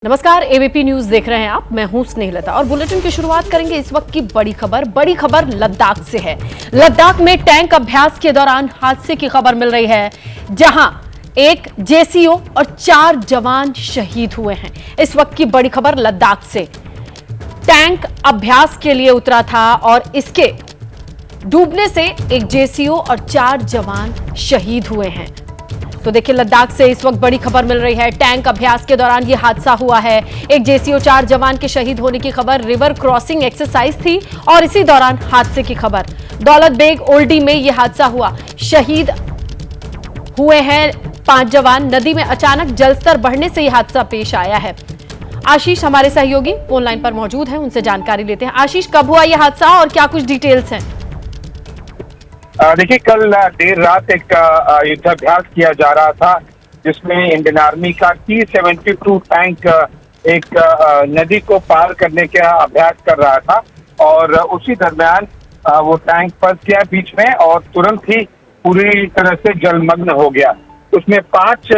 नमस्कार, ABP news देख रहे हैं आप। मैं हूं स्नेहलता और बुलेटिन की शुरुआत करेंगे इस वक्त की बड़ी खबर लद्दाख से है। लद्दाख में टैंक अभ्यास के दौरान हादसे की खबर मिल रही है, जहां एक जेसीओ और 4 जवान शहीद हुए हैं। इस वक्त की बड़ी खबर लद्दाख से। टैंक अभ्यास के लिए उतरा था और इसके डूबने से एक जेसीओ और 4 जवान शहीद हुए हैं। तो देखिए, लद्दाख से इस वक्त बड़ी खबर मिल रही है। टैंक अभ्यास के दौरान यह हादसा हुआ है। एक जेसीओ 4 जवान के शहीद होने की खबर। रिवर क्रॉसिंग एक्सरसाइज थी और इसी दौरान हादसे की खबर। दौलत बेग ओल्डी में यह हादसा हुआ। शहीद हुए हैं 5 जवान। नदी में अचानक जलस्तर बढ़ने से यह हादसा पेश आया है। आशीष हमारे सहयोगी फोन लाइन पर मौजूद हैं, उनसे जानकारी लेते हैं। आशीष, कब हुआ यह हादसा और क्या कुछ डिटेल्स हैं? देखिए, कल देर रात एक युद्धाभ्यास किया जा रहा था, जिसमें इंडियन आर्मी का T-72 टैंक एक नदी को पार करने का अभ्यास कर रहा था और उसी दरमियान वो टैंक फंस गया बीच में और तुरंत ही पूरी तरह से जलमग्न हो गया। उसमें 5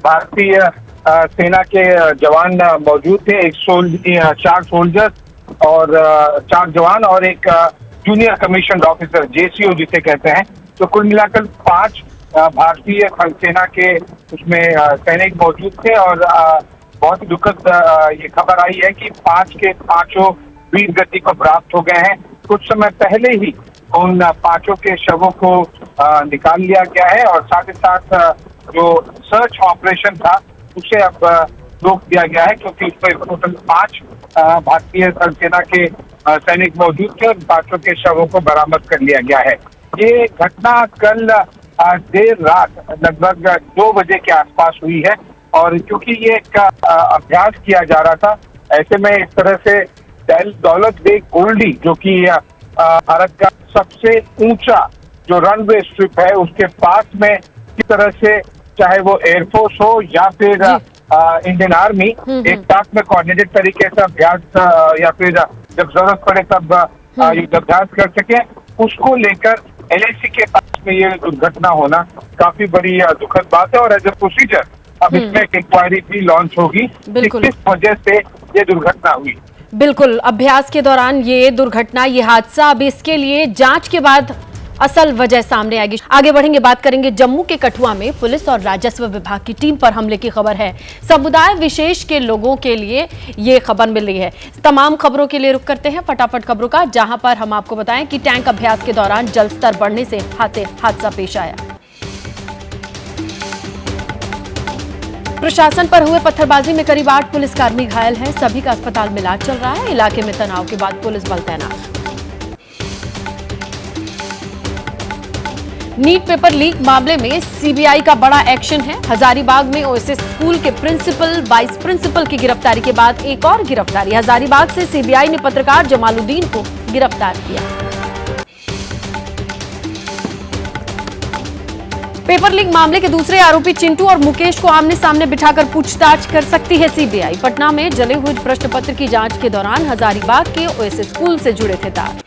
भारतीय सेना के जवान मौजूद थे, 4 सोल्जर्स और 4 जवान और एक जूनियर कमीशन ऑफिसर, जेसीओ जिसे कहते हैं। तो कुल मिलाकर 5 भारतीय सेना के उसमें सैनिक मौजूद थे और बहुत ही दुखद ये खबर आई है कि 5 के 5 वीर गति को प्राप्त हो गए हैं। कुछ समय पहले ही उन 5 के शवों को निकाल लिया गया है और साथ ही साथ जो सर्च ऑपरेशन था उसे अब रोक दिया गया है, क्योंकि उसमें टोटल 5 भारतीय सेना के सैनिक मौजूद थे और 5 के शवों को बरामद कर लिया गया है। ये घटना कल देर रात लगभग 2 बजे के आसपास हुई है और क्योंकि ये एक अभ्यास किया जा रहा था, ऐसे में इस तरह से दौलत बेग ओल्डी, जो कि भारत का सबसे ऊंचा जो रनवे स्ट्रिप है, उसके पास में किस तरह से, चाहे वो एयरफोर्स हो या फिर इंडियन आर्मी, एक साथ में कोऑर्डिनेटेड तरीके से अभ्यास या फिर जब जरूरत पड़े तब युद्धाभ्यास कर सके, उसको लेकर LAC के पास में ये दुर्घटना होना काफी बड़ी दुखद बात है और एज ए प्रोसीजर अब इसमें एक इंक्वायरी भी लॉन्च होगी कि किस वजह से ये दुर्घटना हुई। बिल्कुल, अभ्यास के दौरान ये दुर्घटना, ये हादसा, अब इसके लिए जांच के बाद असल वजह सामने आएगी। आगे बढ़ेंगे, बात करेंगे जम्मू के कठुआ में पुलिस और राजस्व विभाग की टीम पर हमले की खबर है। समुदाय विशेष के लोगों के लिए ये खबर मिल रही है। तमाम खबरों के लिए रुख करते हैं फटाफट खबरों का, जहां पर हम आपको बताएं कि टैंक अभ्यास के दौरान जलस्तर बढ़ने से हादसा पेश आया। प्रशासन पर हुए पत्थरबाजी में करीब 8 पुलिसकर्मी घायल हैं। सभी का अस्पताल में इलाज चल रहा है। इलाके में तनाव के बाद पुलिस बल तैनात। नीट पेपर लीक मामले में सीबीआई का बड़ा एक्शन है। हजारीबाग में ओएसएस स्कूल के प्रिंसिपल, वाइस प्रिंसिपल की गिरफ्तारी के बाद एक और गिरफ्तारी। हजारीबाग से सीबीआई ने पत्रकार जमालुद्दीन को गिरफ्तार किया। पेपर लीक मामले के दूसरे आरोपी चिंटू और मुकेश को आमने सामने बिठाकर पूछताछ कर सकती है सीबीआई। पटना में जले हुए प्रश्न पत्र की जांच के दौरान हजारीबाग के ओएसएस स्कूल से जुड़े थे तार।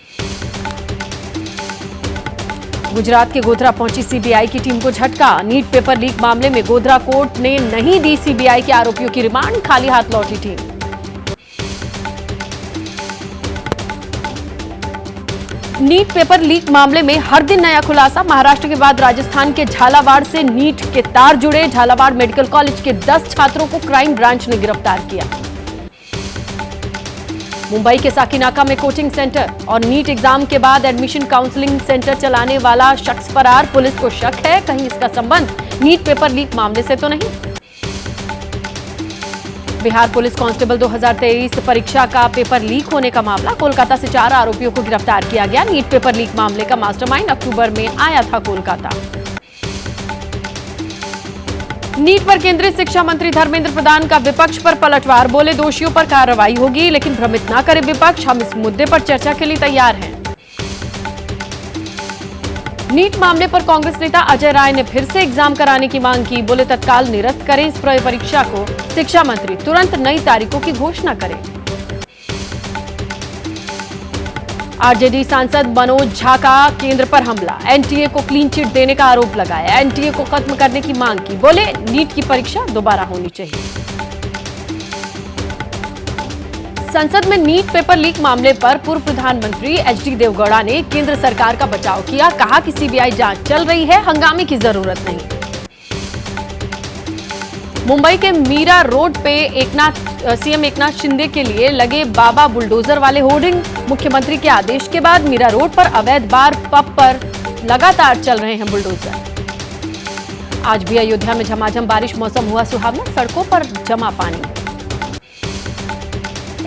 गुजरात के गोधरा पहुंची सीबीआई की टीम को झटका। नीट पेपर लीक मामले में गोधरा कोर्ट ने नहीं दी सीबीआई के आरोपियों की रिमांड, खाली हाथ लौटी टीम। नीट पेपर लीक मामले में हर दिन नया खुलासा। महाराष्ट्र के बाद राजस्थान के झालावाड़ से नीट के तार जुड़े। झालावाड़ मेडिकल कॉलेज के 10 छात्रों को क्राइम ब्रांच ने गिरफ्तार किया। मुंबई के साकीनाका में कोचिंग सेंटर और नीट एग्जाम के बाद एडमिशन काउंसलिंग सेंटर चलाने वाला शख्स फरार। पुलिस को शक है कहीं इसका संबंध नीट पेपर लीक मामले से तो नहीं। बिहार पुलिस कांस्टेबल 2023 परीक्षा का पेपर लीक होने का मामला। कोलकाता से 4 आरोपियों को गिरफ्तार किया गया। नीट पेपर लीक मामले का मास्टरमाइंड अक्टूबर में आया था कोलकाता। नीट पर केंद्रीय शिक्षा मंत्री धर्मेंद्र प्रधान का विपक्ष पर पलटवार। बोले दोषियों पर कार्रवाई होगी, लेकिन भ्रमित ना करे विपक्ष, हम इस मुद्दे पर चर्चा के लिए तैयार हैं। नीट मामले पर कांग्रेस नेता अजय राय ने फिर से एग्जाम कराने की मांग की। बोले तत्काल निरस्त करें इस परीक्षा को। शिक्षा मंत्री तुरंत नई तारीखों की घोषणा करें। आरजेडी सांसद मनोज झा का केंद्र पर हमला। एनटीए को क्लीन चिट देने का आरोप लगाया। एनटीए को खत्म करने की मांग की। बोले नीट की परीक्षा दोबारा होनी चाहिए। संसद में नीट पेपर लीक मामले पर पूर्व प्रधानमंत्री एचडी देवगौड़ा ने केंद्र सरकार का बचाव किया। कहा कि सीबीआई जांच चल रही है, हंगामे की जरूरत नहीं। मुंबई के मीरा रोड पे सीएम एकनाथ शिंदे के लिए लगे बाबा बुलडोजर वाले होर्डिंग। मुख्यमंत्री के आदेश के बाद मीरा रोड पर अवैध बार पब पर लगातार चल रहे हैं बुलडोजर। आज भी अयोध्या में झमाझम बारिश, मौसम हुआ सुहावना, सड़कों पर जमा पानी।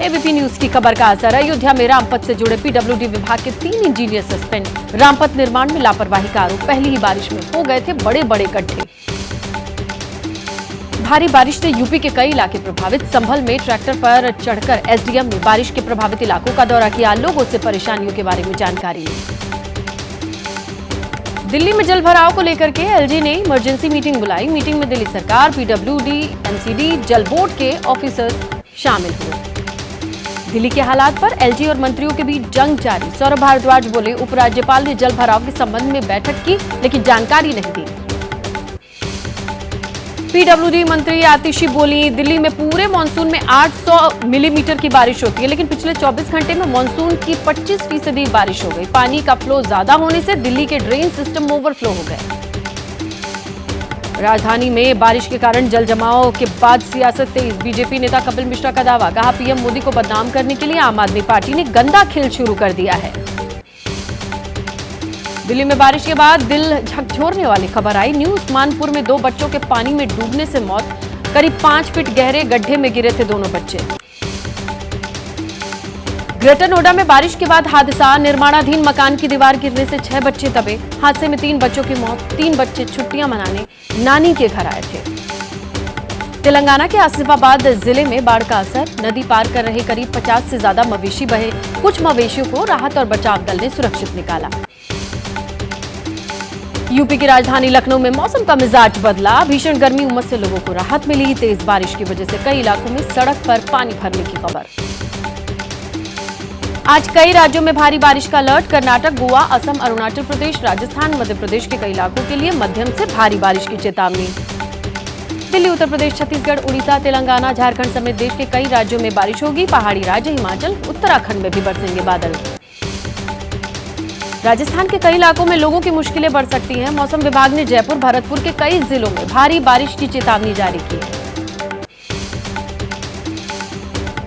एबीपी न्यूज की खबर का असर, अयोध्या में रामपथ से जुड़े पीडब्ल्यूडी विभाग के 3 इंजीनियर सस्पेंड। रामपथ निर्माण में लापरवाही का आरोप, पहली ही बारिश में हो गए थे बड़े बड़े गड्ढे। भारी बारिश से यूपी के कई इलाके प्रभावित। संभल में ट्रैक्टर पर चढ़कर एसडीएम ने बारिश के प्रभावित इलाकों का दौरा किया, लोगों से परेशानियों के बारे में जानकारी ली। दिल्ली में जल भराव को लेकर के एलजी ने इमरजेंसी मीटिंग बुलाई। मीटिंग में दिल्ली सरकार, पीडब्ल्यूडी, एमसीडी, जल बोर्ड के ऑफिसर्स शामिल हुए। दिल्ली के हालात पर एलजी और मंत्रियों के बीच जंग जारी। सौरभ भारद्वाज बोले, उपराज्यपाल ने जल भराव के संबंध में बैठक की लेकिन जानकारी नहीं दी। पीडब्ल्यूडी मंत्री आतिशी बोली, दिल्ली में पूरे मानसून में 800 मिलीमीटर की बारिश होती है, लेकिन पिछले 24 घंटे में मानसून की 25% बारिश हो गई। पानी का फ्लो ज्यादा होने से दिल्ली के ड्रेन सिस्टम ओवरफ्लो हो गए। राजधानी में बारिश के कारण जल जमाव के बाद सियासत तेज। बीजेपी नेता कपिल मिश्रा का दावा, कहा पीएम मोदी को बदनाम करने के लिए आम आदमी पार्टी ने गंदा खेल शुरू कर दिया है। दिल्ली में बारिश के बाद दिल झकझोरने वाली खबर आई। न्यू उस्मानपुर में 2 बच्चों के पानी में डूबने से मौत। करीब 5 फीट गहरे गड्ढे में गिरे थे दोनों बच्चे। ग्रेटर नोएडा में बारिश के बाद हादसा, निर्माणाधीन मकान की दीवार गिरने से 6 बच्चे दबे। हादसे में 3 बच्चों की मौत। 3 बच्चे छुट्टियां मनाने नानी के घर आए थे। तेलंगाना के आसिफाबाद जिले में बाढ़ का असर, नदी पार कर रहे करीब 50 से ज्यादा मवेशी बहे। कुछ मवेशियों को राहत और बचाव दल ने सुरक्षित निकाला। यूपी की राजधानी लखनऊ में मौसम का मिजाज बदला। भीषण गर्मी, उमस से लोगों को राहत मिली। तेज बारिश की वजह से कई इलाकों में सड़क पर पानी भरने की खबर। आज कई राज्यों में भारी बारिश का अलर्ट। कर्नाटक, गोवा, असम, अरुणाचल प्रदेश, राजस्थान, मध्य प्रदेश के कई इलाकों के लिए मध्यम से भारी बारिश की चेतावनी। दिल्ली, उत्तर प्रदेश, छत्तीसगढ़, उड़ीसा, तेलंगाना, झारखंड समेत देश के कई राज्यों में बारिश होगी। पहाड़ी राज्य हिमाचल, उत्तराखंड में भी बरसेंगे बादल। राजस्थान के कई इलाकों में लोगों की मुश्किलें बढ़ सकती हैं। मौसम विभाग ने जयपुर, भरतपुर के कई जिलों में भारी बारिश की चेतावनी जारी की है।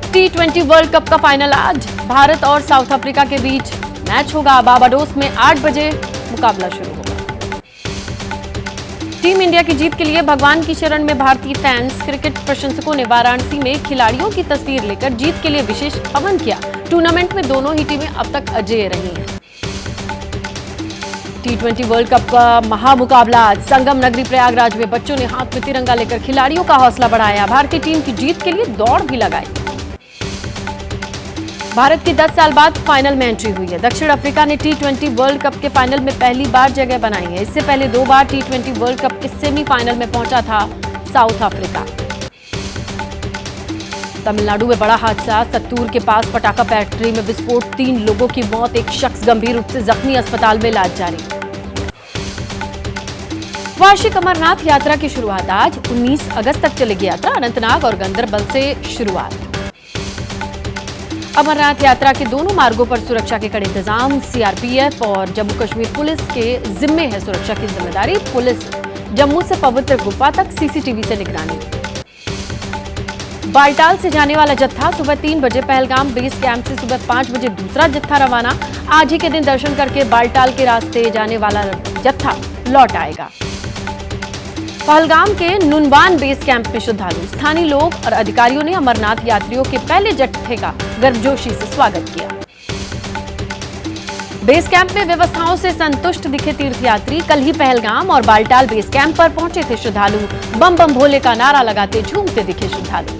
T20 वर्ल्ड कप का फाइनल आज भारत और साउथ अफ्रीका के बीच मैच होगा। बारबाडोस में 8 बजे मुकाबला शुरू होगा। टीम इंडिया की जीत के लिए भगवान की शरण में भारतीय फैंस। क्रिकेट प्रशंसकों ने वाराणसी में खिलाड़ियों की तस्वीर लेकर जीत के लिए विशेष हवन किया। टूर्नामेंट में दोनों ही टीमें अब तक अजेय रही हैं। T20 वर्ल्ड कप का महामुकाबला आज संगम नगरी प्रयागराज में बच्चों ने हाथ में तिरंगा लेकर खिलाड़ियों का हौसला बढ़ाया। भारतीय टीम की जीत के लिए दौड़ भी लगाई। भारत की 10 साल बाद फाइनल में एंट्री हुई है। दक्षिण अफ्रीका ने T20 वर्ल्ड कप के फाइनल में पहली बार जगह बनाई है। इससे पहले 2 बार T20 वर्ल्ड कप के सेमीफाइनल में पहुंचा था साउथ अफ्रीका। तमिलनाडु में बड़ा हादसा, सत्तूर के पास पटाखा फैक्ट्री में विस्फोट, 3 लोगों की मौत, एक शख्स गंभीर रूप से जख्मी, अस्पताल में इलाज जारी। वार्षिक अमरनाथ यात्रा की शुरुआत आज 19 अगस्त तक चलेगी यात्रा। अनंतनाग और गंदरबल से शुरुआत। अमरनाथ यात्रा के दोनों मार्गों पर सुरक्षा के कड़े इंतजाम। सीआरपीएफ और जम्मू कश्मीर पुलिस के जिम्मे है सुरक्षा की जिम्मेदारी। पुलिस जम्मू से पवित्र गुफा तक सीसीटीवी से निगरानी। बालटाल से जाने वाला जत्था सुबह 3 बजे पहलगाम बेस कैंप से सुबह 5 बजे दूसरा जत्था रवाना। आज ही के दिन दर्शन करके बालटाल के रास्ते जाने वाला जत्था लौट आएगा। पहलगाम के नुनवान बेस कैंप में श्रद्धालु, स्थानीय लोग और अधिकारियों ने अमरनाथ यात्रियों के पहले जत्थे का गर्मजोशी से स्वागत किया। बेस कैंप में व्यवस्थाओं से संतुष्ट दिखे तीर्थयात्री। कल ही पहलगाम और बालटाल बेस कैंप पर पहुंचे थे श्रद्धालु। बम बम भोले का नारा लगाते झूमते दिखे श्रद्धालु।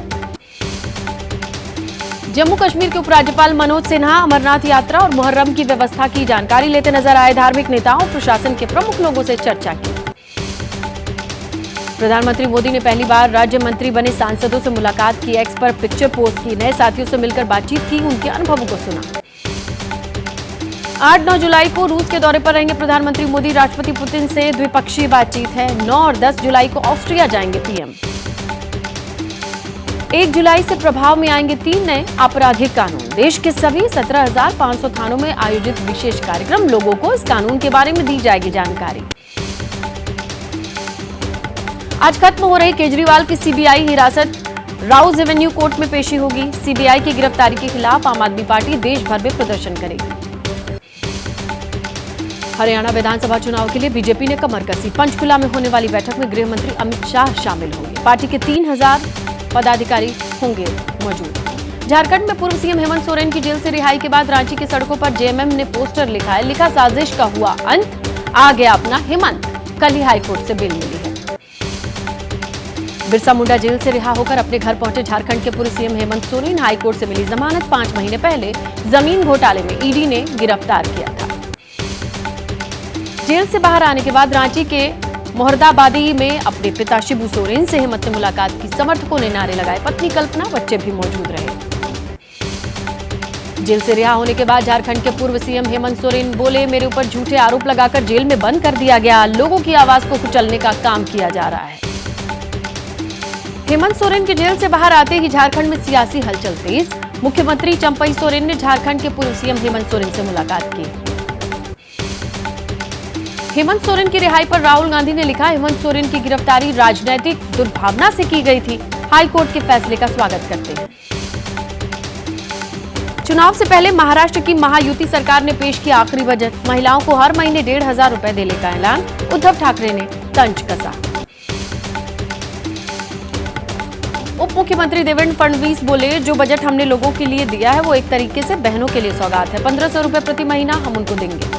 जम्मू कश्मीर के उपराज्यपाल मनोज सिन्हा अमरनाथ यात्रा और मुहर्रम की व्यवस्था की जानकारी लेते नजर आए। धार्मिक नेताओं और प्रशासन के प्रमुख लोगों से चर्चा की। प्रधानमंत्री मोदी ने पहली बार राज्य मंत्री बने सांसदों से मुलाकात की। एक्स पर पिक्चर पोस्ट की, नए साथियों से मिलकर बातचीत की, उनके अनुभवों को सुना। 8-9 जुलाई को रूस के दौरे पर रहेंगे प्रधानमंत्री मोदी। राष्ट्रपति पुतिन से द्विपक्षीय बातचीत है। 9 और 10 जुलाई को ऑस्ट्रिया जाएंगे पीएम। 1 जुलाई से प्रभाव में आएंगे 3 नए आपराधिक कानून। देश के सभी 17,500 थानों में आयोजित विशेष कार्यक्रम, लोगों को इस कानून के बारे में दी जाएगी जानकारी। आज खत्म हो रही केजरीवाल की सीबीआई हिरासत, राउज एवेन्यू कोर्ट में पेशी होगी। सीबीआई की गिरफ्तारी के खिलाफ आम आदमी पार्टी देश भर में प्रदर्शन करेगी। हरियाणा विधानसभा चुनाव के लिए बीजेपी ने कमर कसी। पंचकुला में होने वाली बैठक में गृह मंत्री अमित शाह शामिल होंगे। पार्टी के 3,000 पदाधिकारी होंगे मौजूद। झारखंड में पूर्व सीएम हेमंत सोरेन की जेल से रिहाई के बाद रांची की सड़कों पर जेएमएम ने पोस्टर लिखा है, लिखा साजिश का हुआ अंत, आ गया अपना हेमंत। कल ही हाईकोर्ट से बेल मिली है। बिरसा मुंडा जेल से रिहा होकर अपने घर पहुंचे झारखंड के पूर्व सीएम हेमंत सोरेन। हाईकोर्ट से मिली जमानत। 5 महीने पहले जमीन घोटाले में ईडी ने गिरफ्तार किया था। जेल से बाहर आने के बाद रांची के मोहरदाबादी में अपने पिता शिबू सोरेन से हेमंत ने मुलाकात की। समर्थकों ने नारे लगाए। पत्नी कल्पना, बच्चे भी मौजूद रहे। जेल से रिहा होने के बाद झारखंड के पूर्व सीएम हेमंत सोरेन बोले, मेरे ऊपर झूठे आरोप लगाकर जेल में बंद कर दिया गया। लोगों की आवाज को कुचलने का काम किया जा रहा है। हेमंत सोरेन के जेल से बाहर आते ही झारखंड में सियासी हलचल तेज। मुख्यमंत्री चंपई सोरेन ने झारखंड के पूर्व सीएम हेमंत सोरेन से मुलाकात की। हेमंत सोरेन की रिहाई पर राहुल गांधी ने लिखा, हेमंत सोरेन की गिरफ्तारी राजनीतिक दुर्भावना से की गई थी। हाईकोर्ट के फैसले का स्वागत करते हैं। चुनाव से पहले महाराष्ट्र की महायुति सरकार ने पेश किया आखिरी बजट। महिलाओं को हर महीने 1,500 रुपए देने का ऐलान। उद्धव ठाकरे ने तंज कसा। उप मुख्यमंत्री देवेंद्र फडणवीस बोले, जो बजट हमने लोगों के लिए दिया है वो एक तरीके से बहनों के लिए सौगात है। 1,500 रुपए प्रति महीना हम उनको देंगे।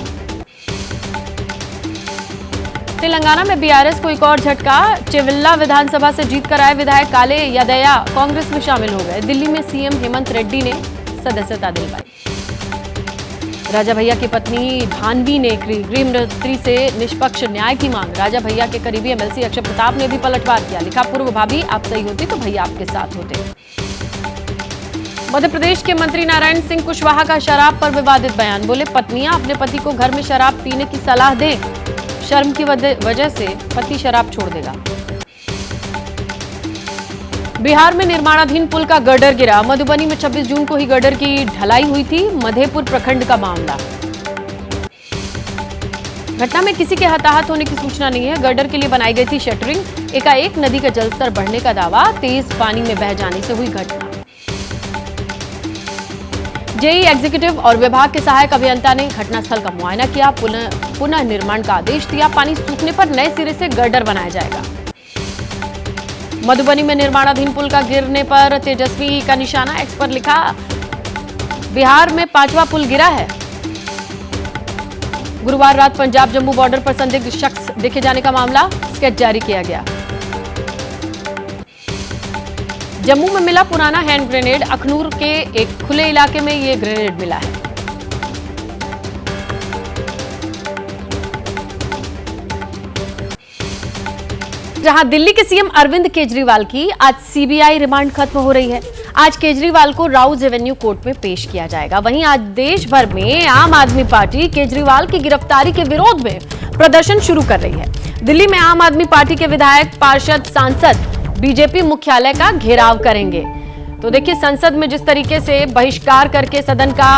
तेलंगाना में बीआरएस को एक और झटका। चेवेल्ला विधानसभा से जीतकर आए विधायक काले यादया कांग्रेस में शामिल हो गए। दिल्ली में सीएम हेमंत रेड्डी ने सदस्यता दिलवाई। राजा भैया की पत्नी भानवी ने गृह मंत्री से निष्पक्ष न्याय की मांग। राजा भैया के करीबी एमएलसी अक्षय प्रताप ने भी पलटवार किया। लिखा, पूर्व भाभी आप सही होती तो भैया आपके साथ होते। मध्य प्रदेश के मंत्री नारायण सिंह कुशवाहा का शराब पर विवादित बयान। बोले, पत्नियां अपने पति को घर में शराब पीने की सलाह दें, शर्म की वजह से पति शराब छोड़ देगा। बिहार में निर्माणाधीन पुल का गर्डर गिरा। मधुबनी में 26 जून को ही गर्डर की ढलाई हुई थी। मधेपुर प्रखंड का मामला। घटना में किसी के हताहत होने की सूचना नहीं है। गर्डर के लिए बनाई गई थी शटरिंग। एकाएक नदी का जलस्तर बढ़ने का दावा। तेज पानी में बह जाने से हुई घटना। जेई एग्जीक्यूटिव और विभाग के सहायक अभियंता ने घटनास्थल का मुआयना किया। पुनः निर्माण का आदेश दिया। पानी सूखने पर नए सिरे से गर्डर बनाया जाएगा। मधुबनी में निर्माणाधीन पुल का गिरने पर तेजस्वी का निशाना। एक्स पर लिखा, बिहार में 5वां पुल गिरा है। गुरुवार रात पंजाब जम्मू बॉर्डर पर संदिग्ध शख्स देखे जाने का मामला। स्केच जारी किया गया। जम्मू में मिला पुराना हैंड ग्रेनेड। अखनूर के एक खुले इलाके में यह ग्रेनेड मिला है। जहां दिल्ली के सीएम अरविंद केजरीवाल की आज सीबीआई रिमांड खत्म हो रही है। आज केजरीवाल को राउज एवेन्यू कोर्ट में पेश किया जाएगा। वहीं आज देश भर में आम आदमी पार्टी केजरीवाल की गिरफ्तारी के विरोध में प्रदर्शन शुरू कर रही है। दिल्ली में आम आदमी पार्टी के विधायक, पार्षद, सांसद बीजेपी मुख्यालय का घेराव करेंगे। तो देखिए, संसद में जिस तरीके से बहिष्कार करके सदन का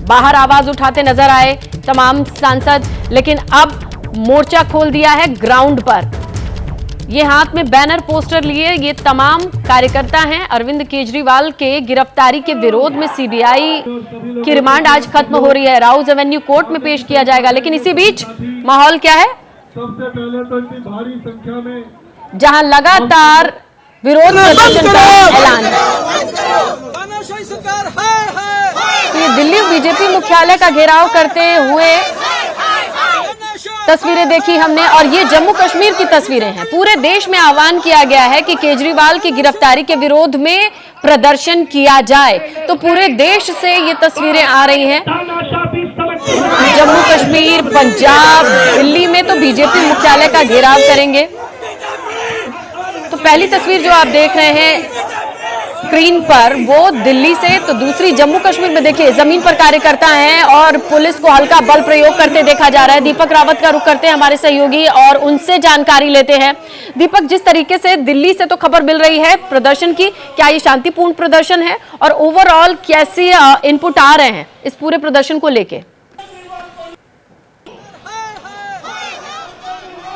बाहर आवाज उठाते नजर आए तमाम सांसद, लेकिन अब मोर्चा खोल दिया है ग्राउंड पर। ये हाथ में बैनर पोस्टर लिए ये तमाम कार्यकर्ता हैं। अरविंद केजरीवाल के गिरफ्तारी के विरोध में सीबीआई की रिमांड आज खत्म हो रही है। राउज एवेन्यू कोर्ट में पेश किया जाएगा। लेकिन इसी बीच माहौल क्या है? सबसे पहले तो इतनी भारी संख्या में जहां लगातार विरोध प्रदर्शन का ऐलान है। तो ये दिल्ली बीजेपी मुख्यालय का घेराव करते हुए तस्वीरें देखी हमने, और ये जम्मू कश्मीर की तस्वीरें हैं। पूरे देश में आह्वान किया गया है कि केजरीवाल की गिरफ्तारी के विरोध में प्रदर्शन किया जाए। तो पूरे देश से ये तस्वीरें आ रही हैं। जम्मू कश्मीर, पंजाब, दिल्ली में तो बीजेपी मुख्यालय का घेराव करेंगे। तो पहली तस्वीर जो आप देख रहे हैं, स्क्रीन पर वो दिल्ली से तो दूसरी जम्मू कश्मीर में देखिए जमीन पर कार्यकर्ता हैं और पुलिस को हल्का बल प्रयोग करते देखा जा रहा है। दीपक रावत का रुख करते हैं हमारे सहयोगी और उनसे जानकारी लेते हैं। दीपक, जिस तरीके से दिल्ली से तो खबर मिल रही है प्रदर्शन की, क्या ये शांतिपूर्ण प्रदर्शन है और ओवरऑल कैसे इनपुट आ रहे हैं इस पूरे प्रदर्शन को लेके?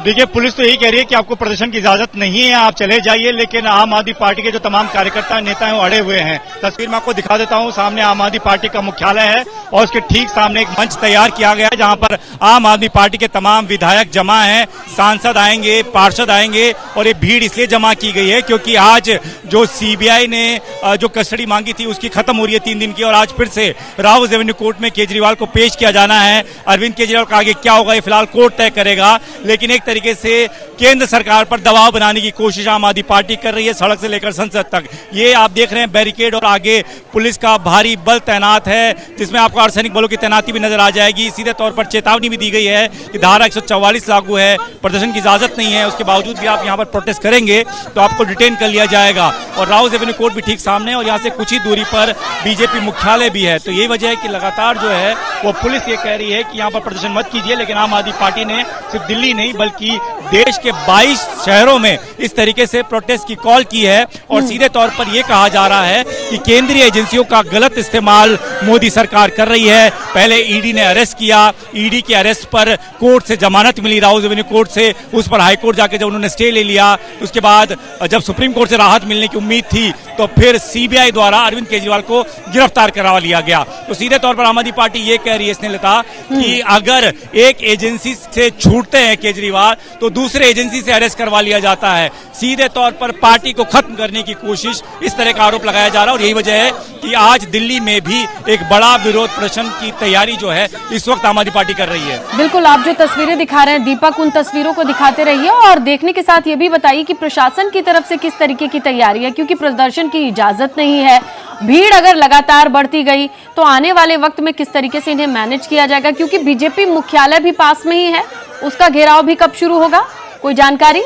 देखिए, पुलिस तो यही कह रही है कि आपको प्रदर्शन की इजाजत नहीं है, आप चले जाइए, लेकिन आम आदमी पार्टी के जो तमाम कार्यकर्ता नेता हैं वो अड़े हुए हैं। तस्वीर मैं आपको दिखा देता हूं, सामने आम आदमी पार्टी का मुख्यालय है और उसके ठीक सामने एक मंच तैयार किया गया है जहां पर आम आदमी पार्टी के तमाम विधायक जमा हैं, सांसद आएंगे, पार्षद आएंगे। और ये भीड़ इसलिए जमा की गई है क्योंकि आज जो सीबीआई ने जो कस्टडी मांगी थी उसकी खत्म हो रही है 3 दिन की, और आज फिर से राउज एवेन्यू कोर्ट में केजरीवाल को पेश किया जाना है। अरविंद केजरीवाल का आगे क्या होगा ये फिलहाल कोर्ट तय करेगा, लेकिन एक तरीके से केंद्र सरकार पर दबाव बनाने की कोशिश आम आदमी पार्टी कर रही है, सड़क से लेकर संसद तक। ये आप देख रहे हैं बैरिकेड और आगे पुलिस का भारी बल तैनात है, जिसमें आपको अर्धसैनिक बलों की तैनाती भी नजर आ जाएगी। सीधे तौर पर चेतावनी भी दी गई है कि धारा 144 लागू है, प्रदर्शन की इजाजत नहीं है, उसके बावजूद भी आप यहां पर प्रोटेस्ट करेंगे तो आपको डिटेन कर लिया जाएगा। और राउज एवेन्यू कोर्ट भी ठीक सामने है और यहां से कुछ ही दूरी पर बीजेपी मुख्यालय भी है। तो यही वजह है कि लगातार जो है वो पुलिस ये कह रही है कि यहां पर प्रदर्शन मत कीजिए, लेकिन आम आदमी पार्टी ने सिर्फ दिल्ली नहीं बल्कि देश के 22 शहरों में इस तरीके से प्रोटेस्ट की कॉल की है। और सीधे तौर पर यह कहा जा रहा है कि केंद्रीय एजेंसियों का गलत इस्तेमाल मोदी सरकार कर रही है। पहले ईडी ने अरेस्ट किया, ईडी के अरेस्ट पर कोर्ट से जमानत मिली, राउज एवेन्यू कोर्ट से, उस पर हाईकोर्ट जाके जब उन्होंने स्टे ले लिया, उसके बाद जब सुप्रीम कोर्ट से राहत मिलने की उम्मीद थी तो फिर सीबीआई द्वारा अरविंद केजरीवाल को गिरफ्तार करवा लिया गया। तो सीधे तौर पर आम आदमी पार्टी ये कह रही है स्नेहलता कि अगर एक एजेंसी से छूटते हैं केजरीवाल तो दूसरे एजेंसी से अरेस्ट करवा लिया जाता है। सीधे तौर पर पार्टी को खत्म करने की कोशिश, इस तरह का आरोप लगाया जा रहा है। और यही वजह है कि आज दिल्ली में भी एक बड़ा विरोध प्रदर्शन की तैयारी जो है इस वक्त आम आदमी पार्टी कर रही है। बिल्कुल, आप जो तस्वीरें दिखा रहे हैं दीपक, उन तस्वीरों को दिखाते रहिए और देखने के साथ ये भी बताइए कि प्रशासन की तरफ से किस तरीके की तैयारी है, क्योंकि प्रदर्शन की इजाजत नहीं है। भीड़ अगर लगातार बढ़ती गई तो आने वाले वक्त में किस तरीके से इन्हें मैनेज किया जाएगा, क्योंकि बीजेपी मुख्यालय भी पास में ही है, उसका घेराव भी कब शुरू होगा, कोई जानकारी?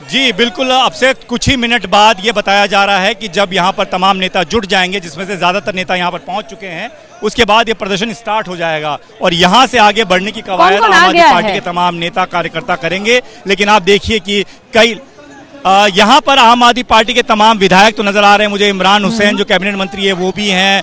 जी बिल्कुल, अब से कुछ ही मिनट बाद ये बताया जा रहा है कि जब यहाँ पर तमाम नेता जुट जाएंगे, जिसमें से ज़्यादातर नेता यहाँ पर पहुँच चुके हैं, उसके बाद ये प्रदर्शन स्टार्ट हो जाएगा और यहाँ से आगे बढ़ने की कवायद आम आदमी पार्टी के तमाम नेता कार्यकर्ता करेंगे। लेकिन आप देखिए कि कई यहाँ पर आम आदमी पार्टी के तमाम विधायक तो नजर आ रहे हैं मुझे। इमरान हुसैन जो कैबिनेट मंत्री है वो भी हैं,